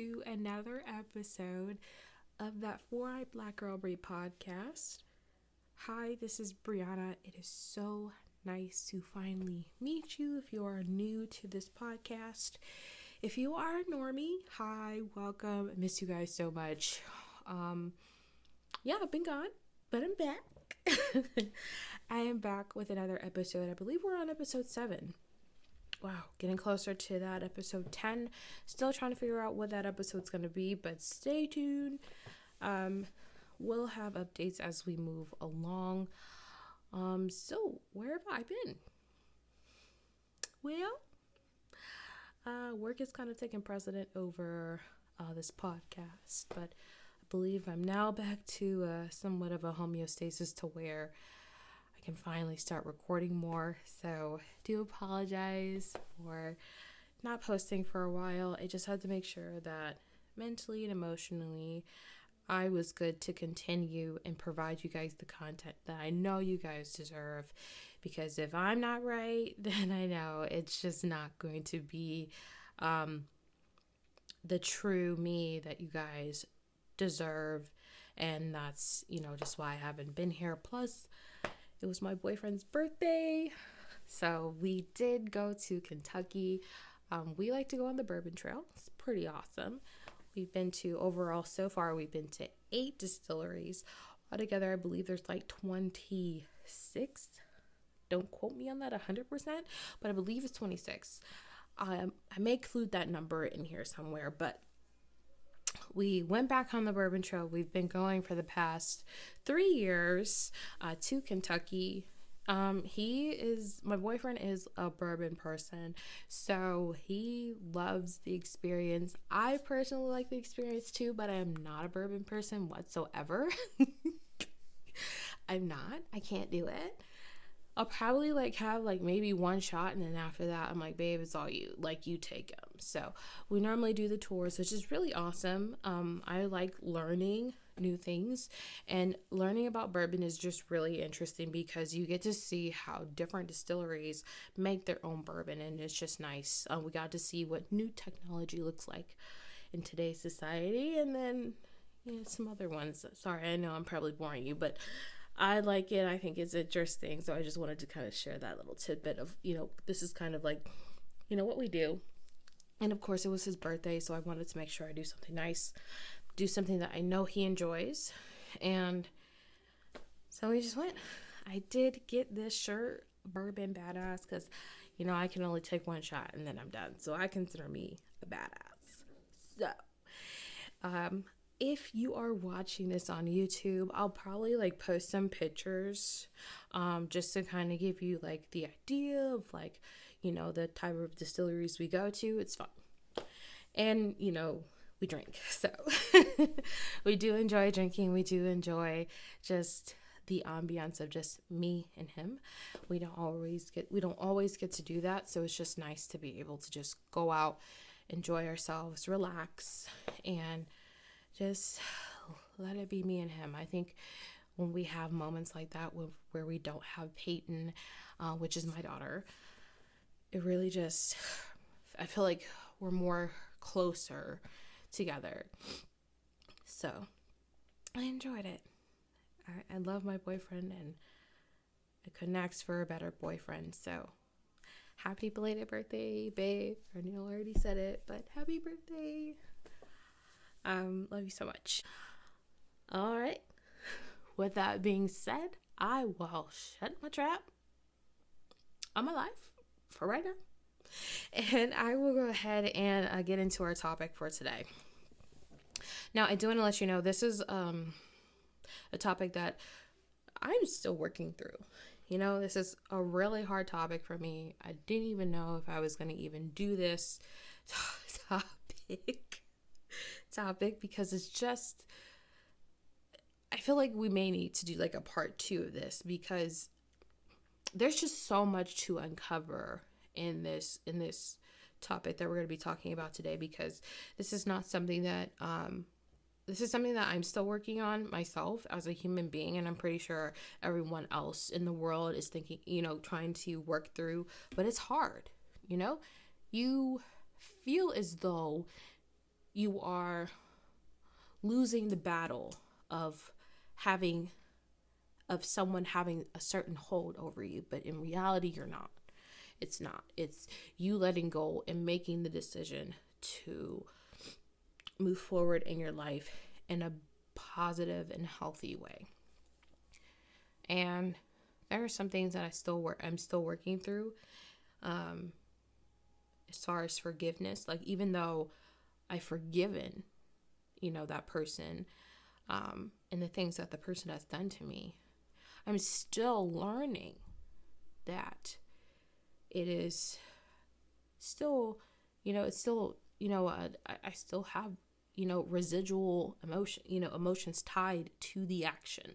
to another episode of that Four-Eyed Black Girl Breed podcast. Hi, this is Brianna. It is so nice to finally meet you if you are new to this podcast. If you are a normie, hi, welcome. I miss you guys so much. I've been gone, but I'm back. I am back with another episode. I believe we're on episode 7. Wow, getting closer to that episode 10. Still trying to figure out what that episode's going to be, but stay tuned. We'll have updates as we move along. So where have I been? Well, work is kind of taking precedent over this podcast, but I believe I'm now back to somewhat of a homeostasis to where I can finally start recording more. So do apologize for not posting for a while. I just had to make sure that mentally and emotionally I was good to continue and provide you guys the content that I know you guys deserve. Because if I'm not right, then I know it's just not going to be the true me that you guys deserve. And that's, just why I haven't been here. Plus, it was my boyfriend's birthday, so we did go to Kentucky. We like to go on the Bourbon Trail. It's pretty awesome. We've been to, overall, so far, we've been to 8 distilleries. Altogether, I believe there's like 26. Don't quote me on that 100%, but I believe it's 26. I may include that number in here somewhere, but we went back on the Bourbon Trail. We've been going for the past 3 years to Kentucky. My boyfriend is a bourbon person, so he loves the experience. I personally like the experience too, but I am not a bourbon person whatsoever. I'm not. I can't do it. I'll probably have maybe one shot, and then after that I'm like, babe, it's all you. You take them. So we normally do the tours, which is really awesome. I like learning new things, and learning about bourbon is just really interesting because you get to see how different distilleries make their own bourbon, and it's just nice. We got to see what new technology looks like in today's society, and then some other ones. Sorry, I know I'm probably boring you, but I like it. I think it's interesting. So I just wanted to kind of share that little tidbit of, this is kind of what we do. And of course it was his birthday, so I wanted to make sure I do something nice, do something that I know he enjoys. And so we just went. I did get this shirt, Bourbon Badass, because, I can only take one shot and then I'm done. So I consider me a badass. So, if you are watching this on YouTube, I'll probably post some pictures just to kind of give you the idea of the type of distilleries we go to. It's fun. And, we drink. So we do enjoy drinking. We do enjoy just the ambiance of just me and him. We don't always get to do that. So it's just nice to be able to just go out, enjoy ourselves, relax, and just let it be me and him. I think when we have moments like that where we don't have Peyton, which is my daughter, it really just, I feel like we're more closer together. So I enjoyed it. I love my boyfriend, and I couldn't ask for a better boyfriend. So happy belated birthday, babe. I know I already said it, but happy birthday. Love you so much. All right. With that being said, I will shut my trap. I'm alive for right now. And I will go ahead and get into our topic for today. Now, I do want to let you know this is a topic that I'm still working through. This is a really hard topic for me. I didn't even know if I was going to even do this topic because it's just, I feel like we may need to do a part 2 of this because there's just so much to uncover in this topic that we're going to be talking about today, because this is not something that this is something that I'm still working on myself as a human being, and I'm pretty sure everyone else in the world is thinking, trying to work through, but it's hard. You feel as though you are losing the battle of having of someone having a certain hold over you, but in reality you're not. It's not. It's you letting go and making the decision to move forward in your life in a positive and healthy way. And there are some things that I'm still working through, as far as forgiveness. Like, even though I've forgiven, that person, and the things that the person has done to me, I'm still learning that it is still, it's still, I still have, residual emotions tied to the action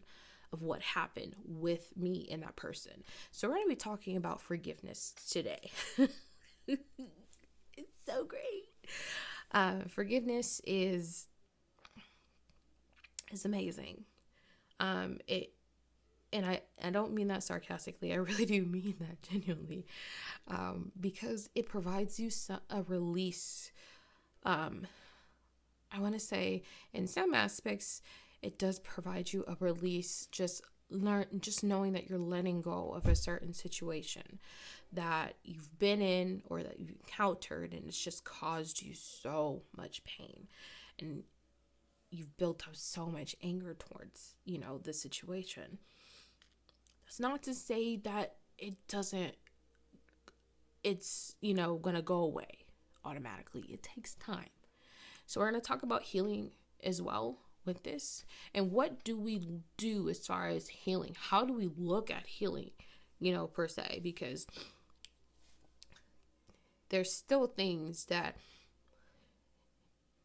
of what happened with me and that person. So we're going to be talking about forgiveness today. It's so great. Forgiveness is amazing. And I don't mean that sarcastically. I really do mean that genuinely, because it provides you a release. I want to say in some aspects, it does provide you a release. Just knowing that you're letting go of a certain situation that you've been in or that you've encountered, and it's just caused you so much pain, and you've built up so much anger towards, the situation. It's not to say that it's gonna go away automatically. It takes time. So we're gonna talk about healing as well with this, and what do we do as far as healing? How do we look at healing, per se? Because there's still things that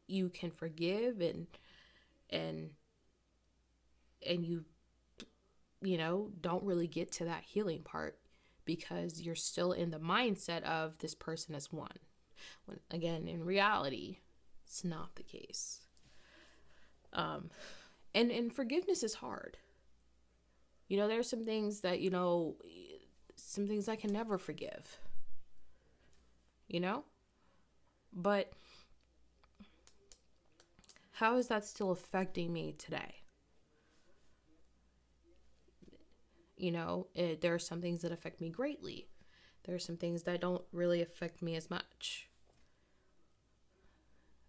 you can forgive and you don't really get to that healing part because you're still in the mindset of this person has won. When again, in reality, it's not the case. And forgiveness is hard. There's some things that, some things I can never forgive. But how is that still affecting me today? There are some things that affect me greatly. There are some things that don't really affect me as much.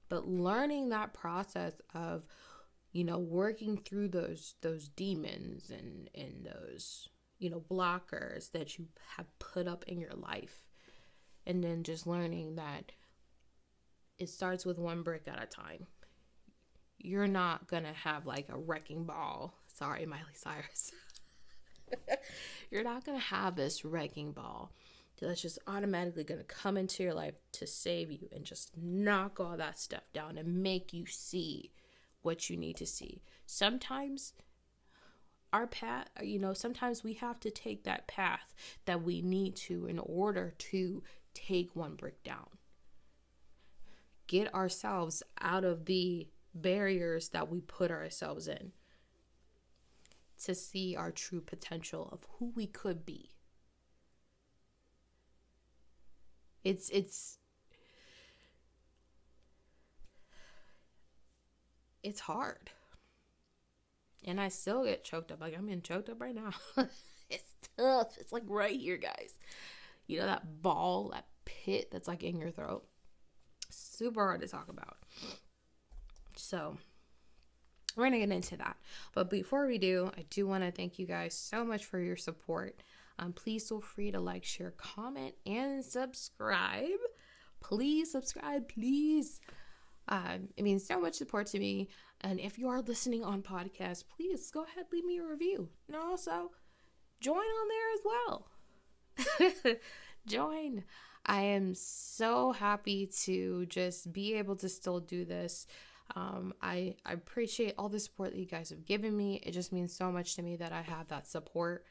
But learning that process of, working through those demons and those, blockers that you have put up in your life. And then just learning that it starts with one brick at a time. You're not going to have like a wrecking ball. Sorry, Miley Cyrus. You're not going to have this wrecking ball that's just automatically going to come into your life to save you and just knock all that stuff down and make you see what you need to see. Sometimes our path, sometimes we have to take that path that we need to in order to take one brick down. Get ourselves out of the barriers that we put ourselves in to see our true potential of who we could be. It's hard. And I still get choked up. Like, I'm getting choked up right now. It's tough. It's like right here, guys. That ball, that pit that's like in your throat. Super hard to talk about. So we're going to get into that. But before we do, I do want to thank you guys so much for your support. Please feel free to like, share, comment, and subscribe. Please subscribe, please. It means so much support to me. And if you are listening on podcast, please go ahead, leave me a review. And also, join on there as well. Join. I am so happy to just be able to still do this. I appreciate all the support that you guys have given me. It just means so much to me that I have that support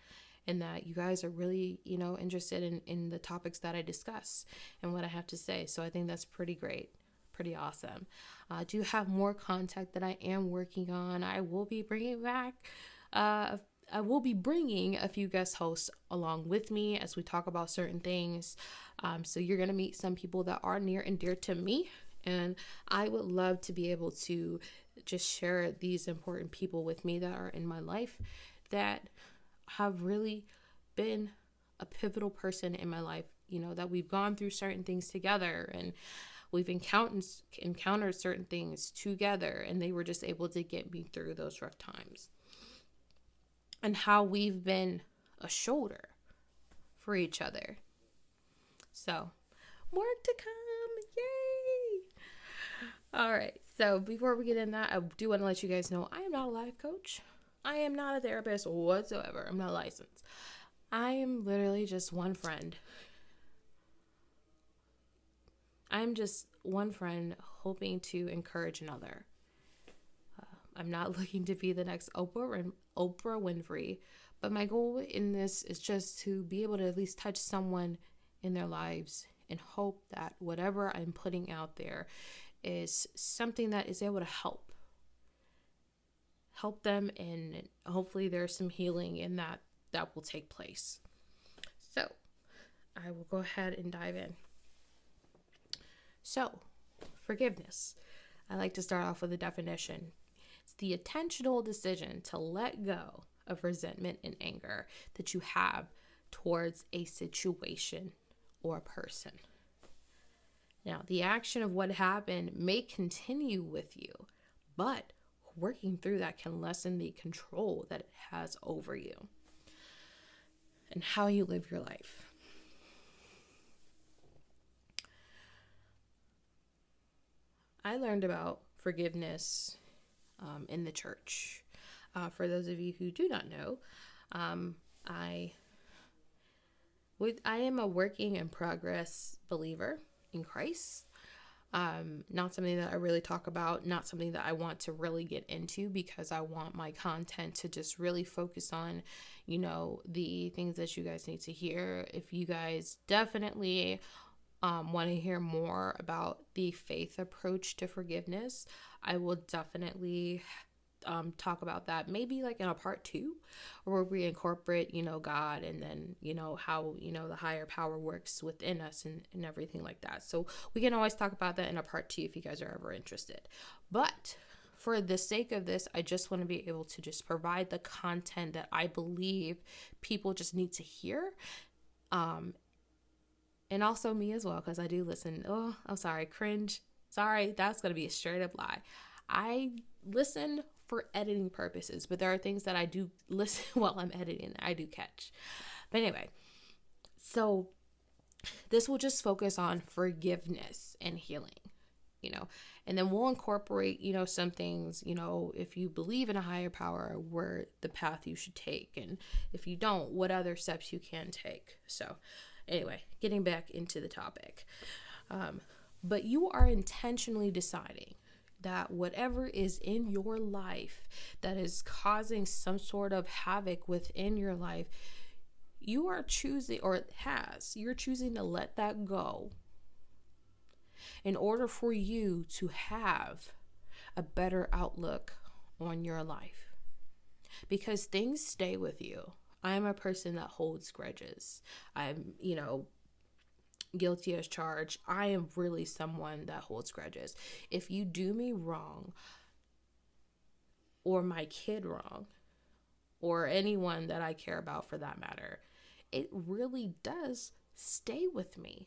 and that you guys are really, interested in the topics that I discuss and what I have to say. So I think that's pretty great. Pretty awesome. I do have more content that I am working on. I will be bringing back, I will be bringing a few guest hosts along with me as we talk about certain things. So you're going to meet some people that are near and dear to me And I would love to be able to just share these important people with me that are in my life that have really been a pivotal person in my life, that we've gone through certain things together, and we've encountered certain things together, and they were just able to get me through those rough times. And how we've been a shoulder for each other. So, work to come. Yay! All right. So, before we get in that, I do want to let you guys know I am not a life coach. I am not a therapist whatsoever. I'm not licensed. I am literally just one friend. I'm just one friend hoping to encourage another. I'm not looking to be the next Oprah Winfrey, but my goal in this is just to be able to at least touch someone in their lives and hope that whatever I'm putting out there is something that is able to help them, and hopefully there's some healing in that will take place. So I will go ahead and dive in. So, forgiveness. I like to start off with a definition. It's the intentional decision to let go of resentment and anger that you have towards a situation or a person. Now, the action of what happened may continue with you, but working through that can lessen the control that it has over you and how you live your life. I learned about forgiveness in the church. For those of you who do not know, I am a working in progress believer in Christ. Not something that I really talk about, not something that I want to really get into, because I want my content to just really focus on, the things that you guys need to hear. If you guys definitely want to hear more about the faith approach to forgiveness, I will definitely talk about that, maybe like in a part 2, where we incorporate, God, and then, how, the higher power works within us and everything like that. So we can always talk about that in a part 2 if you guys are ever interested. But for the sake of this, I just want to be able to just provide the content that I believe people just need to hear. And also me as well, because I do listen. Oh, I'm sorry, cringe. Sorry, that's going to be a straight up lie. I listen for editing purposes, but there are things that I do listen while I'm editing that I do catch. But anyway, so this will just focus on forgiveness and healing, and then we'll incorporate, some things, if you believe in a higher power, where the path you should take, and if you don't, what other steps you can take. So anyway, getting back into the topic. But you are intentionally deciding that whatever is in your life that is causing some sort of havoc within your life, you're choosing to let that go in order for you to have a better outlook on your life. Because things stay with you. I'm a person that holds grudges. I'm, guilty as charged. I am really someone that holds grudges. If you do me wrong, or my kid wrong, or anyone that I care about for that matter, it really does stay with me.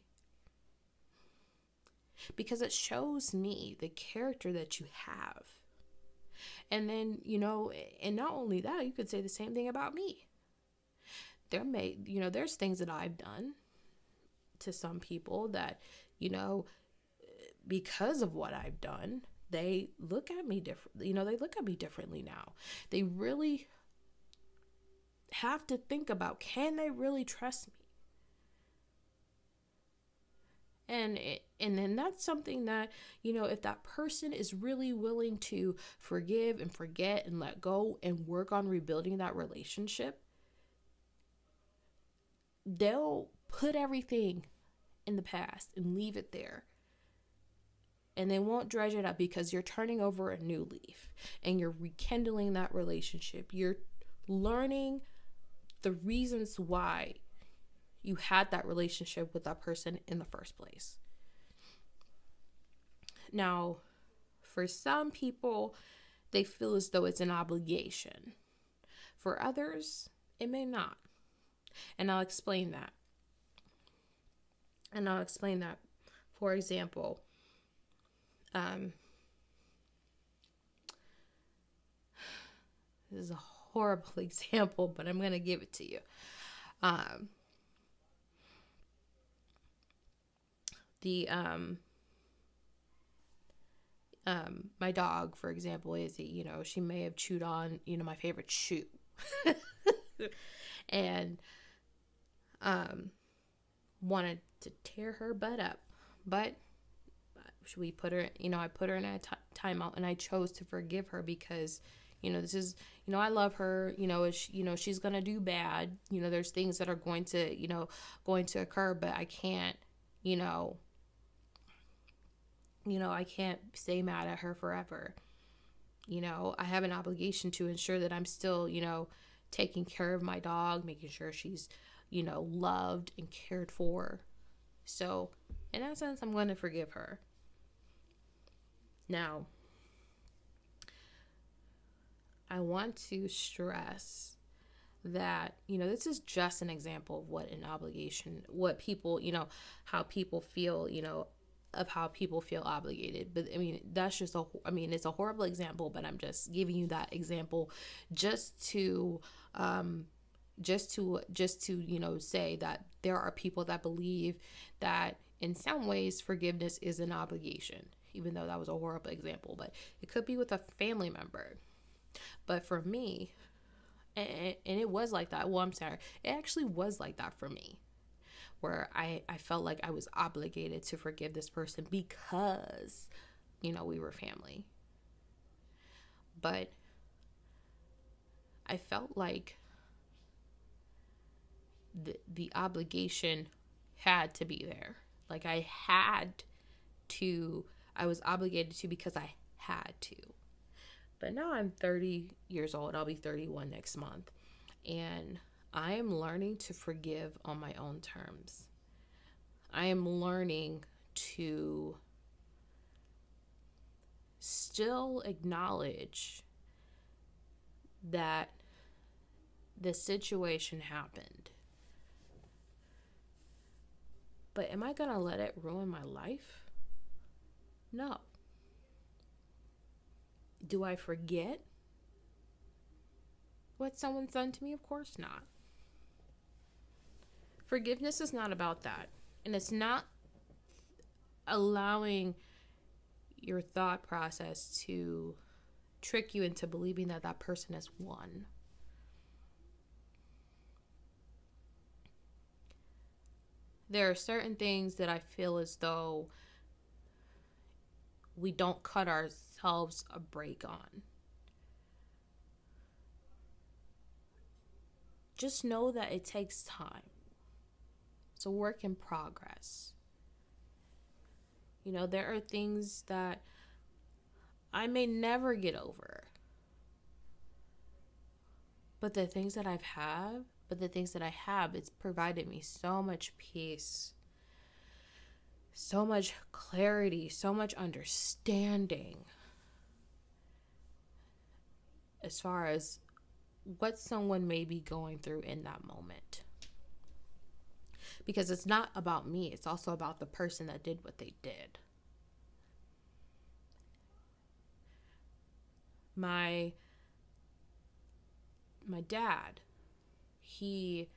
Because it shows me the character that you have. And then, and not only that, you could say the same thing about me. There's things that I've done to some people that, because of what I've done, they look at me differently. They look at me differently now. They really have to think about, can they really trust me? And then that's something that, if that person is really willing to forgive and forget and let go and work on rebuilding that relationship, they'll put everything in the past and leave it there. And they won't dredge it up, because you're turning over a new leaf and you're rekindling that relationship. You're learning the reasons why you had that relationship with that person in the first place. Now, for some people, they feel as though it's an obligation. For others, it may not. And I'll explain that. For example, this is a horrible example, but I'm going to give it to you. My dog, for example, is, she may have chewed on, my favorite shoe. And wanted to tear her butt up, but we put her, I put her in a timeout, and I chose to forgive her because, this is, I love her, she's gonna do bad, there's things that are going to occur, but I can't, I can't stay mad at her forever. I have an obligation to ensure that I'm still, taking care of my dog, making sure she's, loved and cared for. So in that sense, I'm going to forgive her. Now, I want to stress that, this is just an example of what an obligation, what people, how people feel, of how people feel obligated. But that's just it's a horrible example, but I'm just giving you that example just to say that there are people that believe that in some ways forgiveness is an obligation, even though that was a horrible example. But it could be with a family member. But for me, and it was like that. Well, I'm sorry. It actually was like that for me, where I felt like I was obligated to forgive this person because, we were family. But I felt like the obligation had to be there. Like I was obligated to because I had to. But now I'm 30 years old. I'll be 31 next month. And I am learning to forgive on my own terms. I am learning to still acknowledge that the situation happened. But am I going to let it ruin my life? No. Do I forget what someone's done to me? Of course not. Forgiveness is not about that. And it's not allowing your thought process to trick you into believing that that person has won. There are certain things that I feel as though we don't cut ourselves a break on. Just know that it takes time. It's a work in progress. There are things that I may never get over. But the things that I have, it's provided me so much peace, so much clarity, so much understanding as far as what someone may be going through in that moment. Because it's not about me, it's also about the person that did what they did. My dad, he,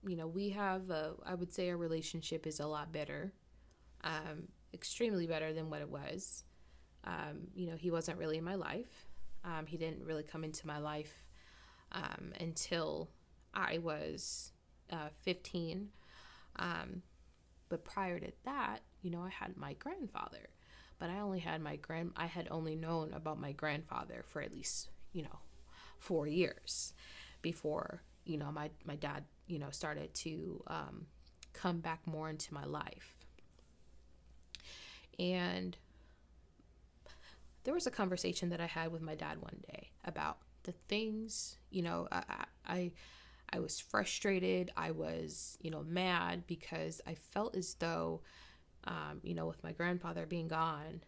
we have, I would say our relationship is a lot better, extremely better than what it was. He wasn't really in my life. He didn't really come into my life until I was 15. But prior to that, I had my grandfather. But I had only known about my grandfather for at least, 4 years before, my dad, started to come back more into my life. And there was a conversation that I had with my dad one day about the things, I was frustrated. I was, mad because I felt as though with my grandfather being gone,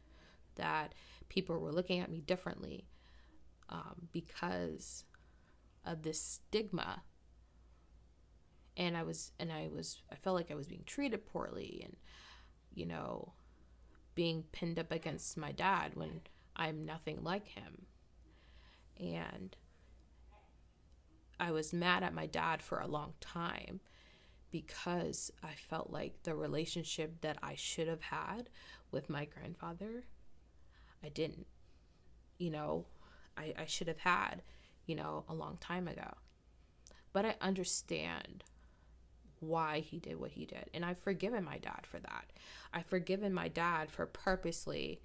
that people were looking at me differently because of this stigma. And I felt like I was being treated poorly and, being pinned up against my dad when I'm nothing like him. And I was mad at my dad for a long time because I felt like the relationship that I should have had with my grandfather, I didn't. I should have had, a long time ago. But I understand why he did what he did. And I've forgiven my dad for that. I've forgiven my dad for purposely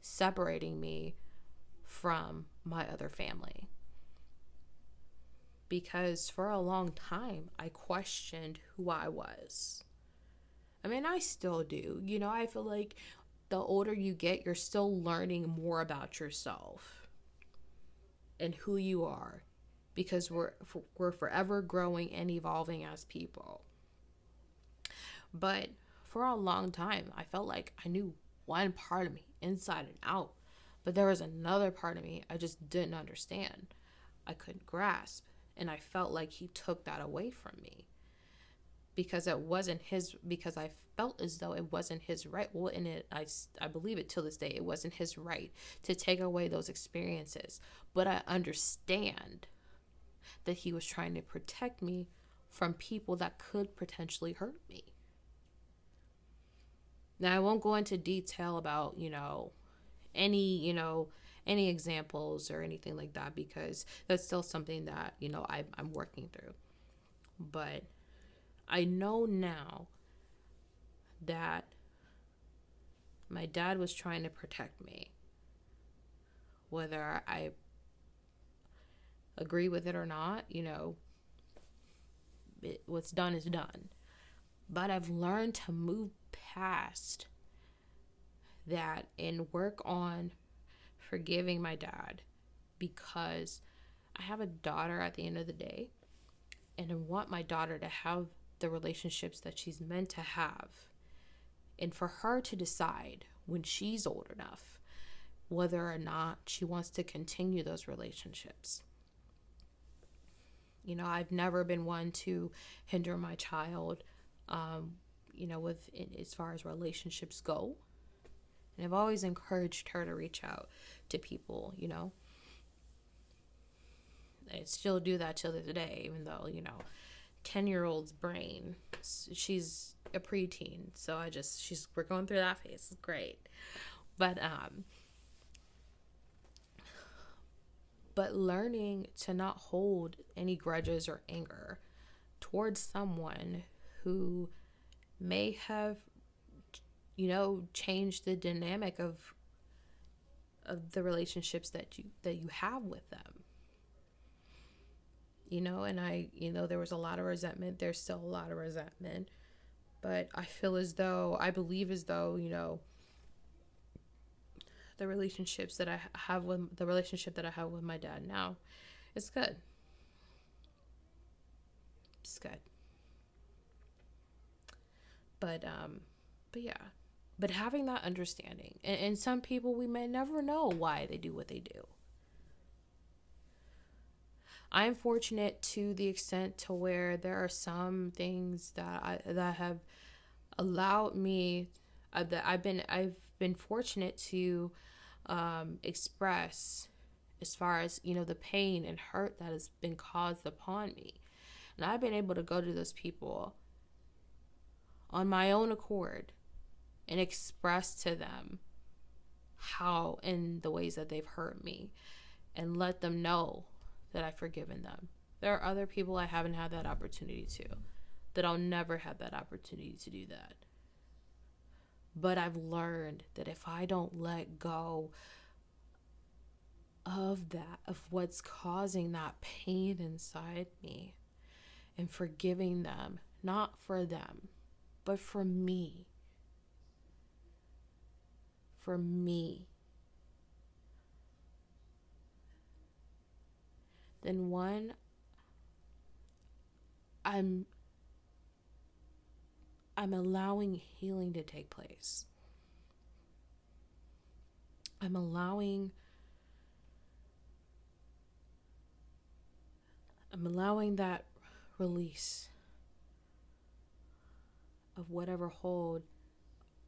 separating me from my other family. Because for a long time, I questioned who I was. I mean, I still do. I feel like the older you get, you're still learning more about yourself and who you are, because we're forever growing and evolving as people. But for a long time, I felt like I knew one part of me inside and out, but there was another part of me I just didn't understand. I couldn't grasp, and I felt like he took that away from me because I felt as though it wasn't his right. Well, I believe it till this day, it wasn't his right to take away those experiences. But I understand that he was trying to protect me from people that could potentially hurt me. Now, I won't go into detail about, any examples or anything like that, because that's still something that, I'm working through. But I know now that my dad was trying to protect me, whether I agree with it or not. What's done is done. But I've learned to move past that and work on forgiving my dad, because I have a daughter at the end of the day, and I want my daughter to have the relationships that she's meant to have, and for her to decide when she's old enough whether or not she wants to continue those relationships. I've never been one to hinder my child, as far as relationships go. And I've always encouraged her to reach out to people, I still do that till this day, even though, 10-year-old's brain, she's a preteen. So we're going through that phase. It's great. But learning to not hold any grudges or anger towards someone who may have, changed the dynamic of the relationships that you have with them. And there was a lot of resentment. There's still a lot of resentment. But I believe as though, the relationship that I have with my dad now, it's good. It's good. But yeah. But having that understanding, and some people, we may never know why they do what they do. I'm fortunate to the extent to where there are some things that have allowed me, that I've been fortunate to express, as far as the pain and hurt that has been caused upon me, and I've been able to go to those people on my own accord and express to them how, in the ways that they've hurt me, and let them know that I've forgiven them. There are other people I haven't had that opportunity to, that I'll never have that opportunity to do that. But I've learned that if I don't let go of that, of what's causing that pain inside me, and forgiving them, not for them, but for me, then one, I'm I'm allowing healing to take place. I'm allowing that release of whatever hold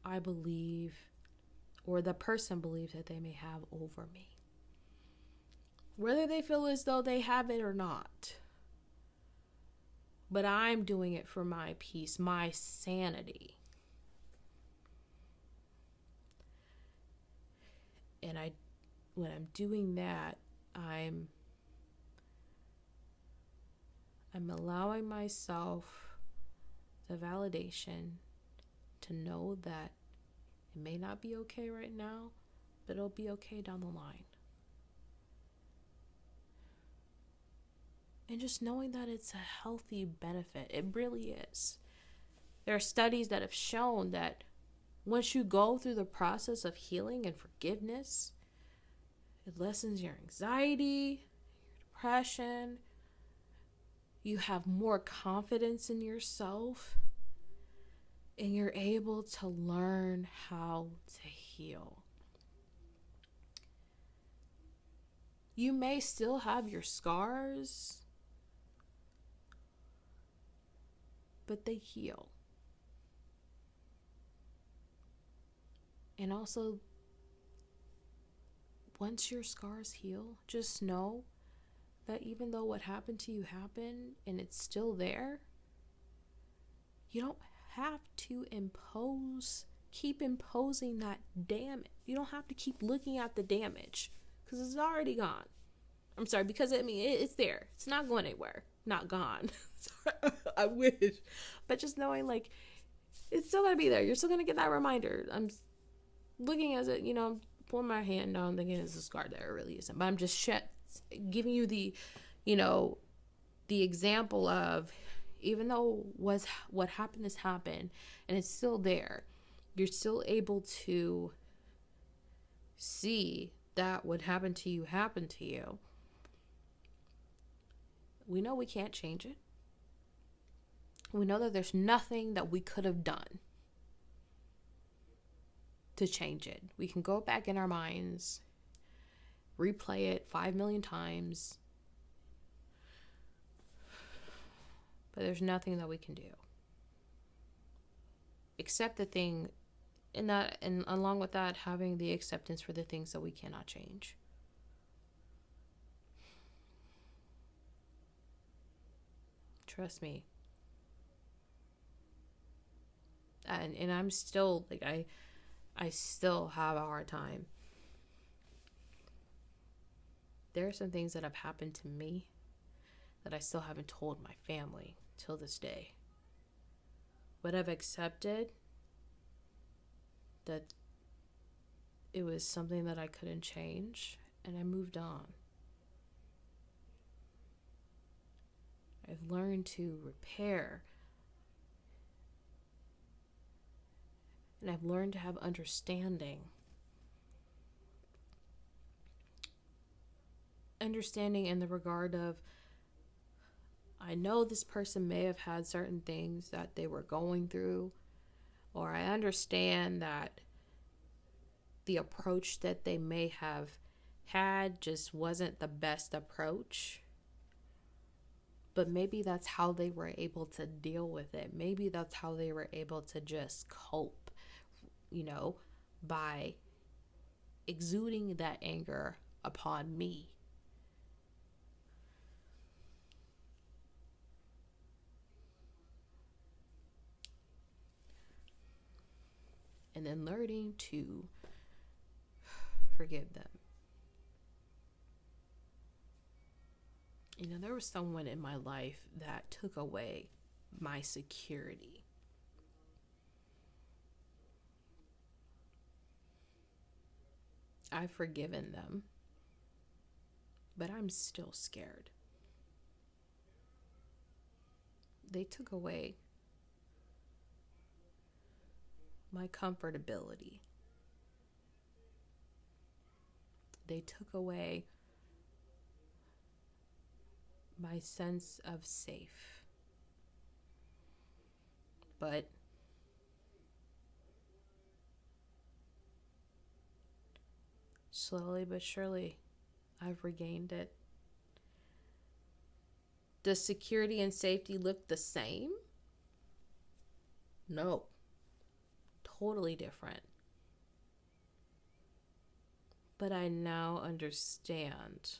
I believe or the person believes that they may have over me. Whether they feel as though they have it or not. But I'm doing it for my peace, my sanity. And when I'm doing that, I'm allowing myself the validation to know that it may not be okay right now, but it'll be okay down the line. And just knowing that it's a healthy benefit. It really is. There are studies that have shown that once you go through the process of healing and forgiveness, it lessens your anxiety, your depression. You have more confidence in yourself. And you're able to learn how to heal. You may still have your scars, but they heal. And also, once your scars heal, just know that even though what happened to you happened and it's still there, you don't have to keep imposing that damage. You don't have to keep looking at the damage because it's already gone. I'm sorry, because it's there. It's not going anywhere. Not gone. I wish. But just knowing like it's still gonna be there. You're still gonna get that reminder. I'm looking at it, pulling my hand down, thinking it's a scar there. It really isn't. But I'm just giving you the example of even though what happened has happened and it's still there, you're still able to see that what happened to you happened to you. We know we can't change it. We know that there's nothing that we could have done to change it. We can go back in our minds, replay it 5 million times, but there's nothing that we can do. Except the thing, and along with that, having the acceptance for the things that we cannot change. Trust me. And I'm still, I still have a hard time. There are some things that have happened to me that I still haven't told my family till this day. But I've accepted that it was something that I couldn't change, and I moved on. I've learned to repair, and I've learned to have understanding. Understanding in the regard of, I know this person may have had certain things that they were going through, or I understand that the approach that they may have had just wasn't the best approach. But maybe that's how they were able to deal with it. Maybe that's how they were able to just cope, by exuding that anger upon me. And then learning to forgive them. There was someone in my life that took away my security. I've forgiven them, but I'm still scared. They took away my comfortability. They took away my sense of safe. But slowly but surely, I've regained it. Does security and safety look the same? No. Totally different. But I now understand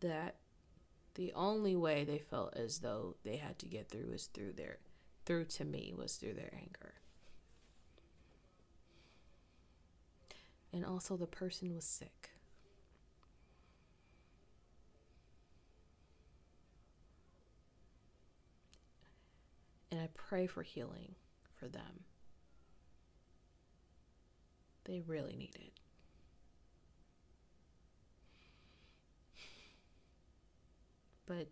that the only way they felt as though they had to get through was through to me was through their anger. And also the person was sick. And I pray for healing for them. They really need it. But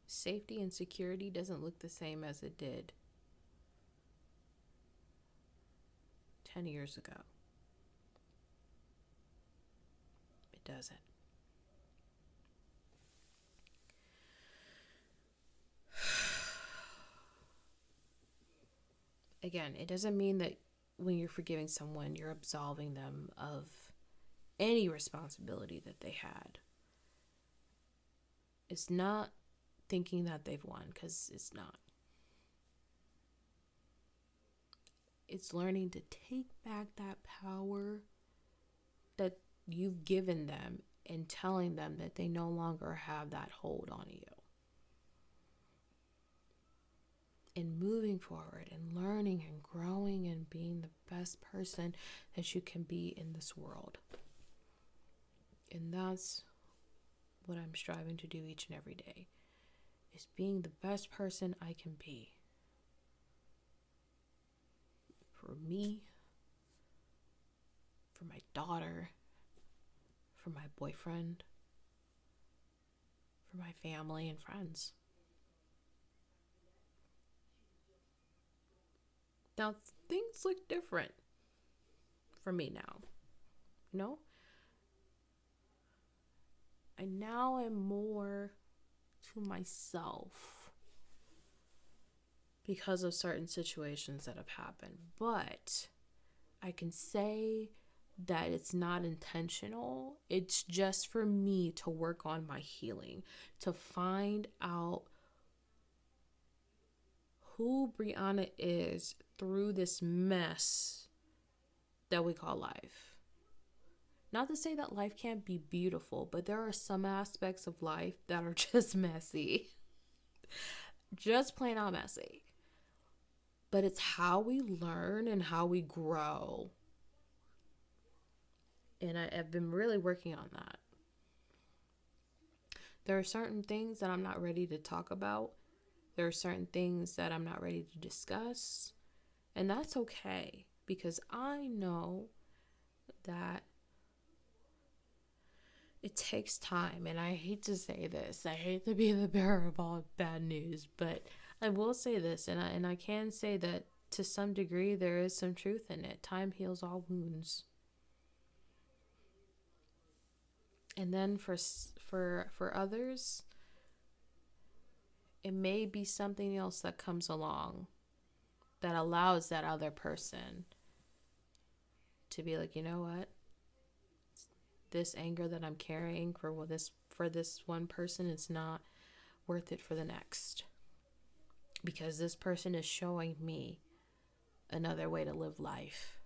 safety and security doesn't look the same as it did 10 years ago. It doesn't. Again, it doesn't mean that when you're forgiving someone, you're absolving them of any responsibility that they had. It's not thinking that they've won, because it's not. It's learning to take back that power that you've given them and telling them that they no longer have that hold on you. And moving forward and learning and growing and being the best person that you can be in this world. And that's what I'm striving to do each and every day, is being the best person I can be. For me, for my daughter, for my boyfriend, for my family and friends. Now, things look different for me now. You know? I now am more to myself because of certain situations that have happened. But I can say that it's not intentional. It's just for me to work on my healing, to find out who Brianna is through this mess that we call life. Not to say that life can't be beautiful, but there are some aspects of life that are just messy. Just plain out messy. But it's how we learn and how we grow. And I've been really working on that. There are certain things that I'm not ready to talk about. There are certain things that I'm not ready to discuss. And that's okay, because I know that it takes time. And I hate to say this. I hate to be the bearer of all bad news. But I will say this, and I can say that to some degree there is some truth in it. Time heals all wounds. And then for others, it may be something else that comes along that allows that other person to be like, you know what? This anger that I'm carrying for this one person is not worth it for the next. Because this person is showing me another way to live life.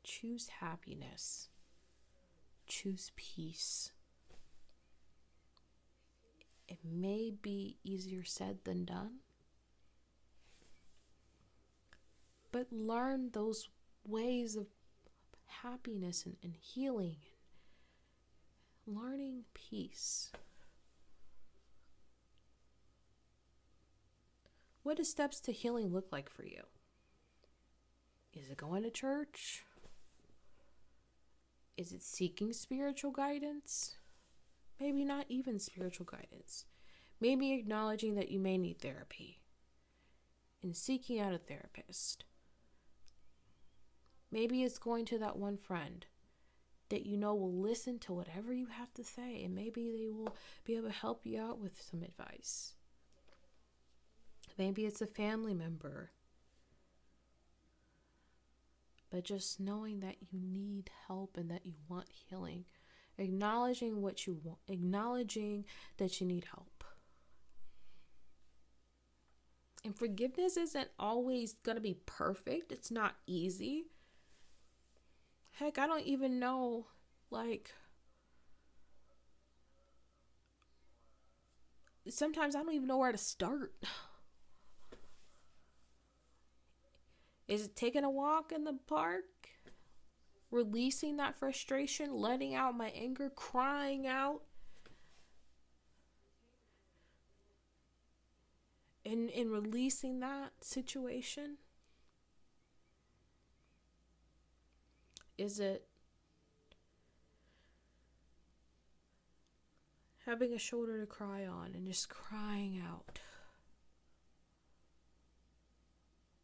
Choose happiness. Choose peace. It may be easier said than done, but learn those ways of happiness and healing, and learning peace. What do steps to healing look like for you? Is it going to church? Is it seeking spiritual guidance? Maybe not even spiritual guidance. Maybe acknowledging that you may need therapy and seeking out a therapist. Maybe it's going to that one friend that you know will listen to whatever you have to say, and maybe they will be able to help you out with some advice. Maybe it's a family member. But just knowing that you need help and that you want healing. Acknowledging what you want. Acknowledging that you need help. And forgiveness isn't always going to be perfect. It's not easy. Heck, I don't even know, sometimes I don't even know where to start. Is it taking a walk in the park? Releasing that frustration, letting out my anger, crying out? In releasing that situation? Is it having a shoulder to cry on and just crying out?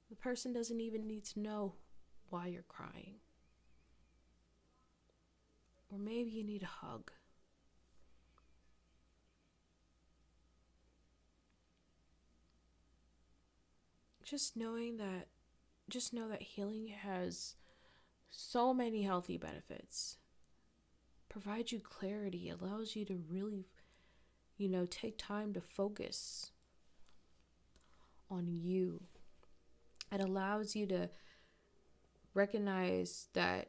The person doesn't even need to know why you're crying. Or maybe you need a hug. Just know that healing has so many healthy benefits. Provides you clarity, allows you to really, take time to focus on you. It allows you to recognize that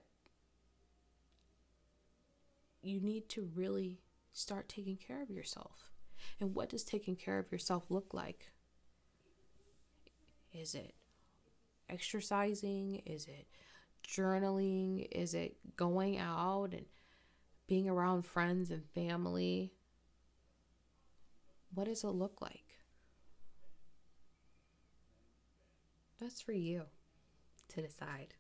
you need to really start taking care of yourself. And what does taking care of yourself look like? Is it exercising? Is it journaling? Is it going out and being around friends and family? What does it look like? That's for you to decide.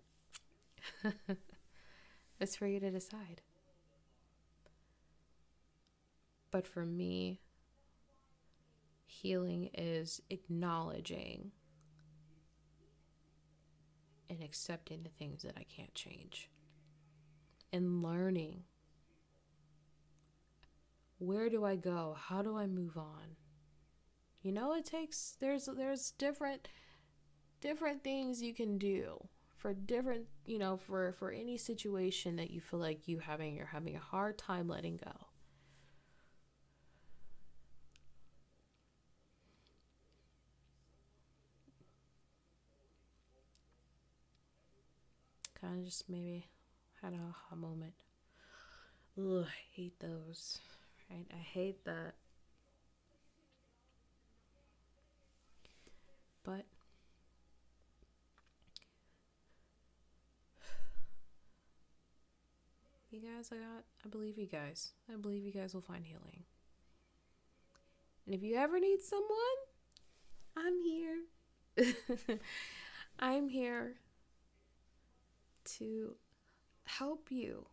That's for you to decide. But for me, healing is acknowledging and accepting the things that I can't change. And learning, where do I go? How do I move on? There's different things you can do for different, for any situation that you feel like you're having a hard time letting go. Kind of just maybe had an aha moment. Ugh, I hate those. Right? I hate that. But you guys, I believe you guys. I believe you guys will find healing. And if you ever need someone, I'm here. I'm here to help you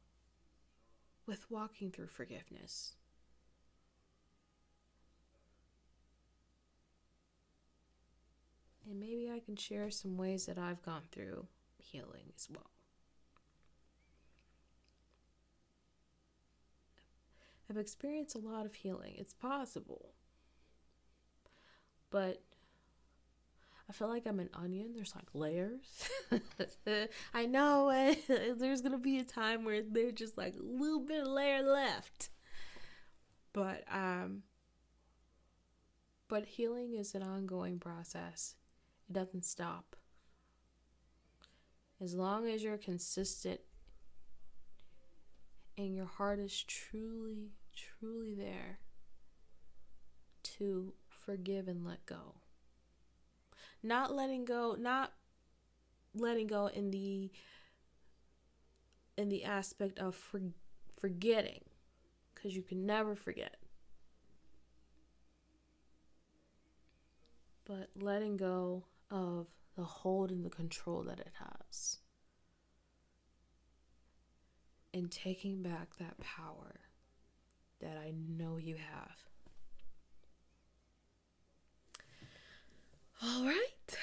with walking through forgiveness. And maybe I can share some ways that I've gone through healing as well. I've experienced a lot of healing. It's possible. But I feel like I'm an onion. There's like layers. I know there's going to be a time where there's just like a little bit of layer left. But healing is an ongoing process. It doesn't stop. As long as you're consistent and your heart is truly, truly there to forgive and let go. Not letting go in the aspect of forgetting, because you can never forget. But letting go of the hold and the control that it has. And taking back that power that I know you have. All right.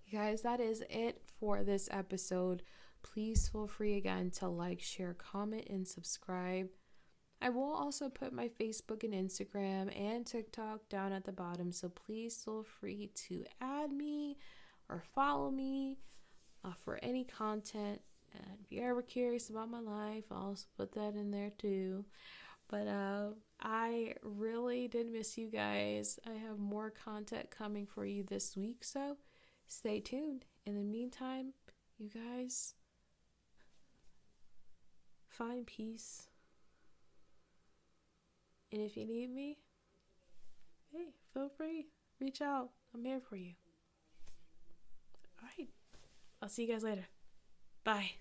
You guys, that is it for this episode. Please feel free again to like, share, comment, and subscribe. I will also put my Facebook and Instagram and TikTok down at the bottom, so please feel free to add me or follow me for any content. And if you're ever curious about my life, I'll also put that in there too. But I really did miss you guys. I have more content coming for you this week, so stay tuned. In the meantime, you guys, find peace. And if you need me, hey, feel free. Reach out. I'm here for you. All right. I'll see you guys later. Bye.